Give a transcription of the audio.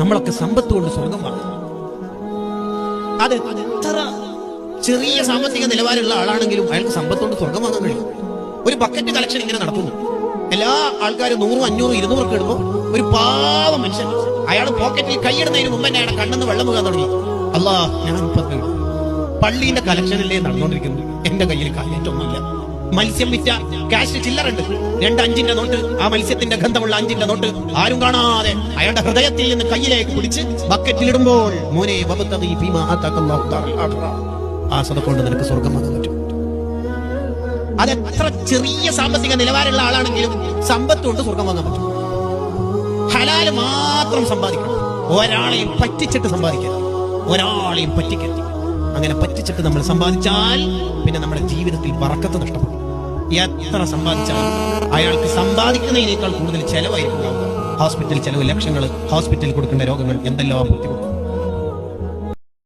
നമ്മളൊക്കെ സമ്പത്ത് കൊണ്ട് സ്വർഗം വാങ്ങും. അത് എത്ര ചെറിയ സാമ്പത്തിക നിലവാരമുള്ള ആളാണെങ്കിലും അയാൾക്ക് സമ്പത്ത് കൊണ്ട് സ്വർഗം വാങ്ങാൻ കഴിയും. ഒരു ബക്കറ്റ് കളക്ഷൻ ഇങ്ങനെ നടക്കുന്നു. എല്ലാ ആൾക്കാരും 100, 500, 200 ഒക്കെ ഇടുമ്പോൾ ഒരു പാവ മനുഷ്യൻ അയാൾ പോക്കറ്റിൽ കൈയിടുന്നതിന് മുമ്പ് തന്നെ അയാളെ കണ്ണെന്ന് വെള്ളം വീഴാൻ തുടങ്ങി. അല്ലാ, ഞാൻ പള്ളിന്റെ കളക്ഷനല്ലേ നടന്നുകൊണ്ടിരിക്കുന്നു, എന്റെ കയ്യിൽ കാലിറ്റൊന്നുമില്ല. മത്സ്യം വിറ്റ ക്യാഷ് ചില്ലറുണ്ട്, 2 5-ന്റെ നോട്ട്, ആ മത്സ്യത്തിന്റെ ഗന്ധമുള്ള 5-ന്റെ നോട്ട് ആരും കാണാതെ അയാളുടെ ഹൃദയത്തിൽ നിന്ന് കയ്യിലേക്ക് പിടിച്ച് ബക്കറ്റിലിടുമ്പോൾ മോനെ ആ സദഖ കൊണ്ട് നിനക്ക് സ്വർഗം വാങ്ങാൻ പറ്റും. അതെത്ര ചെറിയ സാമ്പത്തിക നിലവാരമുള്ള ആളാണെങ്കിലും സമ്പത്ത് കൊണ്ട് സ്വർഗം വാങ്ങാൻ പറ്റും. ഹലാല് മാത്രം സമ്പാദിക്കണം, ഒരാളെയും പറ്റിച്ചിട്ട് സമ്പാദിക്കരുത്, ഒരാളെയും പറ്റിക്കരുത്. അങ്ങനെ പറ്റിച്ചിട്ട് നമ്മൾ സമ്പാദിച്ചാൽ പിന്നെ നമ്മുടെ ജീവിതത്തിൽ ബറക്കത്ത് നഷ്ടപ്പെടും. എത്ര സമ്പാദിച്ചാലും അയാൾക്ക് സമ്പാദിക്കുന്നതിനേക്കാൾ കൂടുതൽ ചെലവായിരിക്കും. ഹോസ്പിറ്റൽ ചെലവ് ലക്ഷങ്ങൾ, ഹോസ്പിറ്റലിൽ കൊടുക്കേണ്ട രോഗങ്ങൾ എന്തെല്ലാം ബുദ്ധിമുട്ട്.